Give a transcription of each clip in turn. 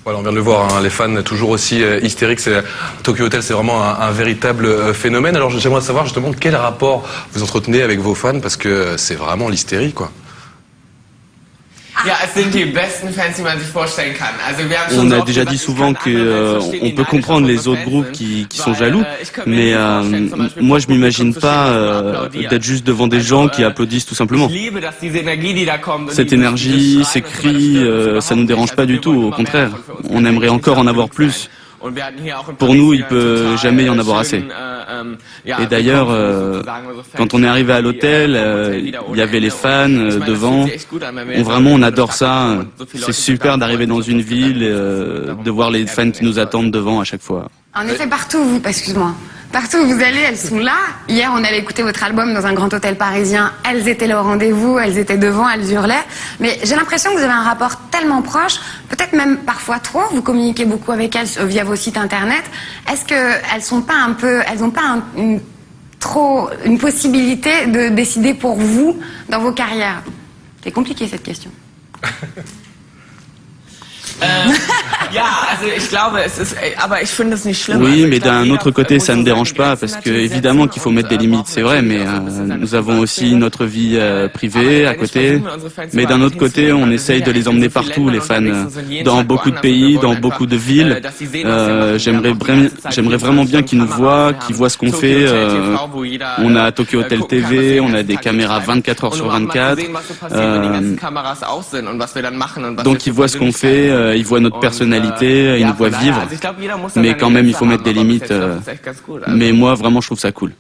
Voilà, on vient de le voir, hein, les fans toujours aussi hystériques. Tokyo Hotel, c'est vraiment un véritable phénomène. Alors j'aimerais savoir justement quel rapport vous entretenez avec vos fans, parce que c'est vraiment l'hystérie, quoi. On a déjà dit souvent que on peut comprendre les autres groupes qui sont jaloux, mais moi je m'imagine pas d'être juste devant des gens qui applaudissent tout simplement. Cette énergie, ces cris, ça nous dérange pas du tout, au contraire. On aimerait encore en avoir plus. Pour nous, il peut jamais y en avoir assez. Et d'ailleurs, quand on est arrivé à l'hôtel, il y avait les fans devant. Vraiment, on adore ça. C'est super d'arriver dans une ville, de voir les fans qui nous attendent devant à chaque fois. En effet, partout, excuse-moi. Partout où vous allez, elles sont là. Hier, on allait écouter votre album dans un grand hôtel parisien. Elles étaient là au rendez-vous, elles étaient devant, elles hurlaient. Mais j'ai l'impression que vous avez un rapport tellement proche, peut-être même parfois trop. Vous communiquez beaucoup avec elles via vos sites internet. Est-ce qu'elles sont pas un peu, elles n'ont pas une possibilité de décider pour vous dans vos carrières? C'est compliqué cette question. Oui, mais d'un autre côté, ça ne dérange pas, parce que évidemment qu'il faut mettre des limites, c'est vrai, mais nous avons aussi notre vie privée à côté. Mais d'un autre côté, on essaye de les emmener partout, les fans, dans beaucoup de pays, dans beaucoup de villes. J'aimerais vraiment bien qu'ils nous voient, qu'ils voient ce qu'on fait. On a Tokyo Hotel TV, on a des caméras 24 heures sur 24. Donc ils voient ce qu'on fait. Ils voient notre personnalité, ils nous voient vivre, mais quand même il faut mettre des limites. Mais moi vraiment je trouve ça cool.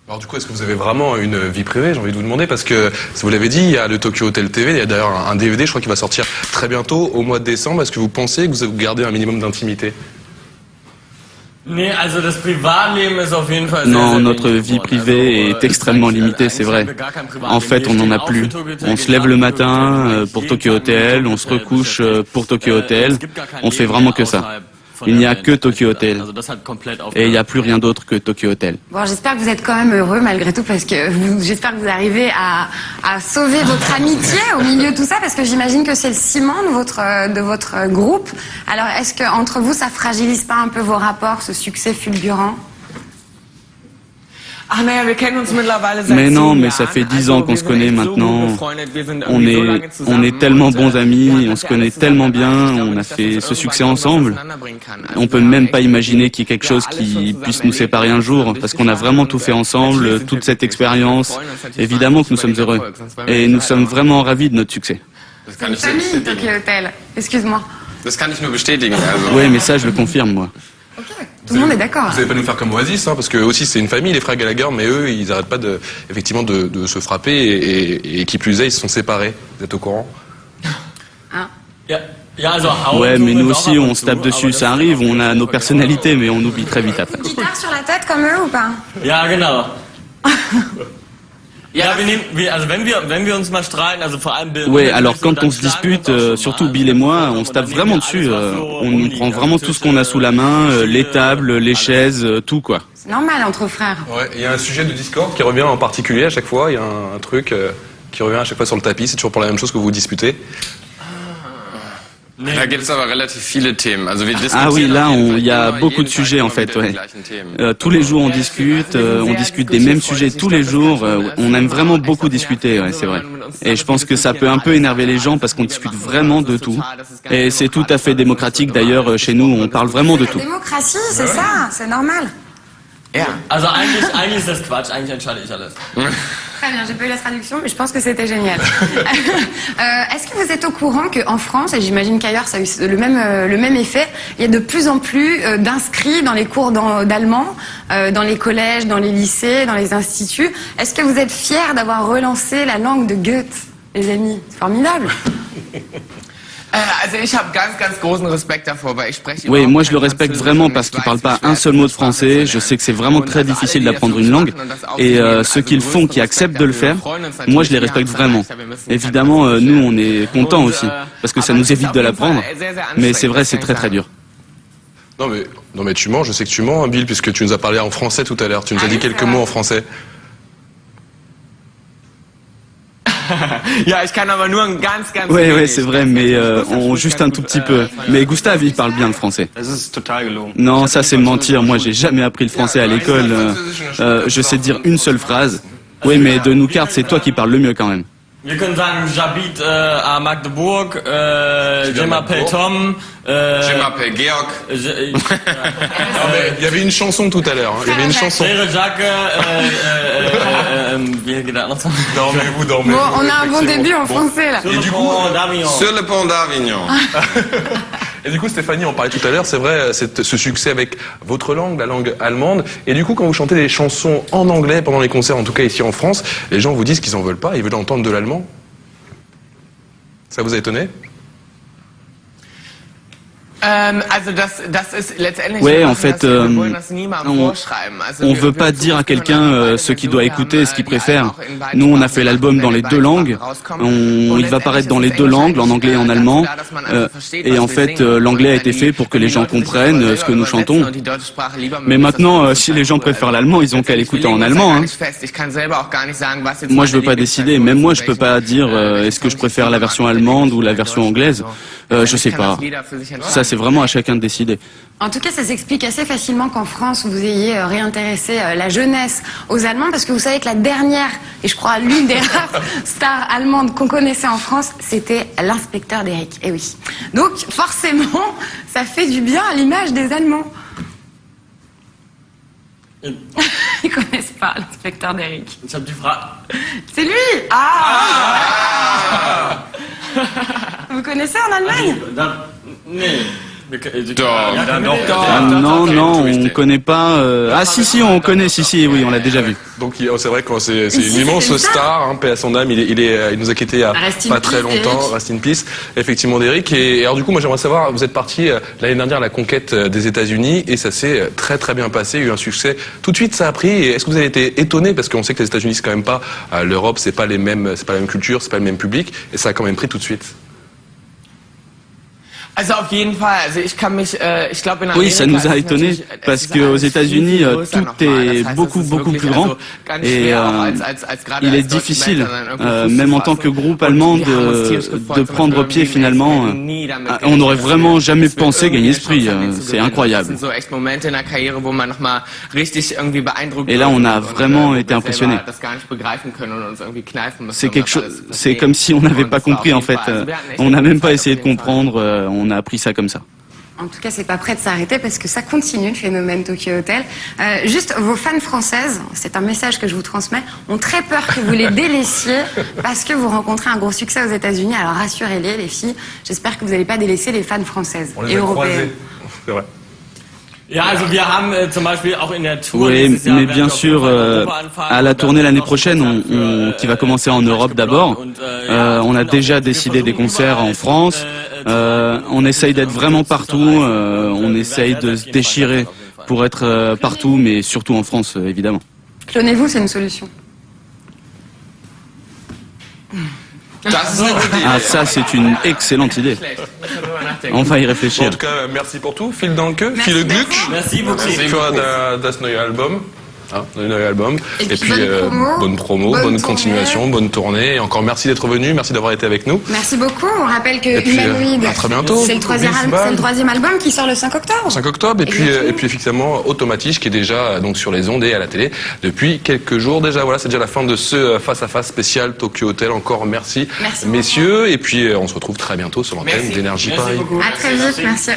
Alors du coup, est-ce que vous avez vraiment une vie privée? J'ai envie de vous demander, parce que, si vous l'avez dit, il y a le Tokyo Hotel TV, il y a d'ailleurs un DVD, je crois qu'il va sortir très bientôt, au mois de décembre. Est-ce que vous pensez que vous gardez un minimum d'intimité? Non, notre vie privée est extrêmement limitée, c'est vrai. En fait, on n'en a plus. On se lève le matin pour Tokyo Hotel, on se recouche pour Tokyo Hotel. On fait vraiment que ça. Il n'y a que Tokyo Hotel. Et il n'y a plus rien d'autre que Tokyo Hotel. Bon, j'espère que vous êtes quand même heureux malgré tout, parce que j'espère que vous arrivez à sauver votre amitié au milieu de tout ça, parce que j'imagine que c'est le ciment de votre groupe. Alors, est-ce que entre vous, ça fragilise pas un peu vos rapports, ce succès fulgurant? Mais non, mais ça fait 10 ans qu'on se connaît maintenant. On est tellement bons amis, on se connaît tellement bien, on a fait ce succès ensemble. On peut même pas imaginer qu'il y ait quelque chose qui puisse nous séparer un jour, parce qu'on a vraiment tout fait ensemble, toute cette expérience. Évidemment que nous sommes heureux. Et nous sommes vraiment ravis de notre succès. C'est une famille, Tokyo Hotel. Excuse-moi. Oui, mais ça, je le confirme, moi. Ok, tout le monde est d'accord. Vous n'allez pas nous faire comme Oasis, hein, parce que aussi c'est une famille, les frères Gallagher, mais eux, ils n'arrêtent pas effectivement de se frapper, et qui plus est, ils se sont séparés. Vous êtes au courant? Hein? Ouais, mais nous aussi, on se tape dessus, ça arrive, on a nos personnalités, mais on oublie très vite après. Une guitare sur la tête comme eux ou pas? Ouais, alors quand on se dispute, surtout Bill et moi, on se tape vraiment dessus. On prend vraiment tout ce qu'on a sous la main, les tables, les chaises, tout quoi. C'est normal entre frères. Ouais, il y a un sujet de Discord qui revient en particulier à chaque fois. Il y a un truc qui revient à chaque fois sur le tapis. C'est toujours pour la même chose que vous disputez. Ah oui, là, il y a beaucoup de sujets en fait. Ouais. Tous les jours on discute des mêmes sujets tous les jours. On aime vraiment beaucoup discuter, ouais, c'est vrai. Et je pense que ça peut un peu énerver les gens parce qu'on discute vraiment de tout. Et c'est tout à fait démocratique d'ailleurs chez nous, on parle vraiment de tout. La démocratie, c'est ça, c'est normal. Eigentlich ist das Quatsch, eigentlich entscheide ich alles. Très bien, j'ai pas eu la traduction, mais je pense que c'était génial. Est-ce que vous êtes au courant qu'en France, et j'imagine qu'ailleurs ça a eu le même effet, il y a de plus en plus d'inscrits dans les cours d'allemand, dans les collèges, dans les lycées, dans les instituts. Est-ce que vous êtes fiers d'avoir relancé la langue de Goethe, les amis? C'est formidable. Oui, moi je le respecte vraiment parce qu'il parle pas un seul mot de français. Je sais que c'est vraiment très difficile d'apprendre une langue. Et ceux qui le font, qui acceptent de le faire, moi je les respecte vraiment. Évidemment, nous on est contents aussi, parce que ça nous évite de l'apprendre. Mais c'est vrai, c'est très très dur. Non mais tu mens, je sais que tu mens, hein, Bill, puisque tu nous as parlé en français tout à l'heure. Tu nous as dit quelques mots en français. Ja, ich kann aber nur ein ganz, ganz Ouais, wenig. c'est vrai, mais juste un tout petit peu. Mais Gustave, il parle bien le français. Non, ça c'est mentir. Moi, j'ai jamais appris le français à l'école. Je sais dire une seule phrase. Oui, mais de nous cartes, c'est toi qui parles le mieux quand même. Wir können sagen, j'habite à Magdeburg, je m'appelle Tom, Je m'appelle Georg. Ah, mais il y avait une chanson tout à l'heure. Hein. Il y avait une chanson. Frère Jacques, wie geht das noch? Dormez-vous, dormez-vous. Bon, on a un bon effectivement. début en français là. Sur le pont d'Avignon. Sur le pont d'Avignon. Et du coup, Stéphanie, on parlait tout à l'heure, c'est vrai, ce succès avec votre langue, la langue allemande. Et du coup, quand vous chantez des chansons en anglais pendant les concerts, en tout cas ici en France, les gens vous disent qu'ils en veulent pas, ils veulent entendre de l'allemand. Ça vous a étonné? Ouais, en fait, on veut pas dire à quelqu'un ce qu'il doit écouter, ce qu'il préfère. Nous, on a fait l'album dans les deux langues. Il va paraître dans les deux langues, en anglais et en allemand. Et en fait, l'anglais a été fait pour que les gens comprennent ce que nous chantons. Mais maintenant, si les gens préfèrent l'allemand, ils ont qu'à l'écouter en allemand. Hein. Moi, je veux pas décider. Même moi, je peux pas dire est-ce que je préfère la version allemande ou la version anglaise. Je sais pas. Ça, c'est vraiment à chacun de décider. En tout cas, ça s'explique assez facilement qu'en France, vous ayez réintéressé la jeunesse aux Allemands, parce que vous savez que la dernière, et je crois l'une des rares stars allemandes qu'on connaissait en France, c'était l'inspecteur d'Eric. Eh oui. Donc, forcément, ça fait du bien à l'image des Allemands. Ils connaissent pas l'inspecteur d'Eric. Ich hab die Frage. C'est lui. Ah. Vous connaissez en Allemagne? Nee. Non, on connaît pas. Ah si, on connaît, si, oui, on l'a déjà vu. Donc c'est vrai que c'est une immense star, hein, paix à son âme. Il nous a quittés il y a pas très longtemps. Rest in peace, effectivement, d'Eric. Et alors du coup, moi j'aimerais savoir, vous êtes parti l'année dernière à la conquête des États-Unis et ça s'est très très bien passé. Il y a eu un succès. Tout de suite, ça a pris. Et est-ce que vous avez été étonné, parce qu'on sait que les États-Unis c'est quand même pas l'Europe, c'est pas la même culture, c'est pas le même public, et ça a quand même pris tout de suite. Oui, ça nous a étonnés parce qu'aux États-Unis tout est beaucoup plus grand et il est difficile, même en tant que groupe allemand, de prendre pied finalement. On n'aurait vraiment jamais pensé gagner ce prix. C'est incroyable. Et là, on a vraiment été impressionnés. C'est quelque chose. C'est comme si on n'avait pas compris en fait. On n'a même pas essayé de comprendre. On a appris ça comme ça. En tout cas, c'est pas prêt de s'arrêter parce que ça continue, le phénomène Tokyo Hotel. Juste, vos fans françaises, c'est un message que je vous transmets, ont très peur que vous les délaissiez parce que vous rencontrez un gros succès aux États-Unis. Alors rassurez-les, les filles, j'espère que vous n'allez pas délaisser les fans françaises et européennes. C'est vrai. Ja, also wir haben zum Beispiel auch in der Tour. Oui, mais bien sûr, à la tournée l'année prochaine, qui va commencer en Europe d'abord, on a déjà décidé des concerts en France. On essaye d'être vraiment partout. On essaye de se déchirer pour être partout, mais surtout en France, évidemment. Clonez-vous, c'est une solution. Ah, ça, c'est une excellente idée. On va y réfléchir. Bon, en tout cas, merci pour tout. Viel Danke, viel Glück. Merci beaucoup. Für das neue Album. Hein, le nouvel album. Et puis bonne promo, bonne continuation, bonne tournée. Et encore merci d'être venu, merci d'avoir été avec nous. Merci beaucoup. On rappelle que Et puis, Humanoid, à très bientôt. c'est le troisième album qui sort le 5 octobre. 5 octobre. Et puis effectivement, Automatique qui est déjà donc sur les ondes et à la télé depuis quelques jours déjà. Voilà, c'est déjà la fin de ce face à face spécial Tokyo Hotel. Encore merci messieurs. Et puis on se retrouve très bientôt sur l'antenne d'Énergie Paris. À très vite, merci.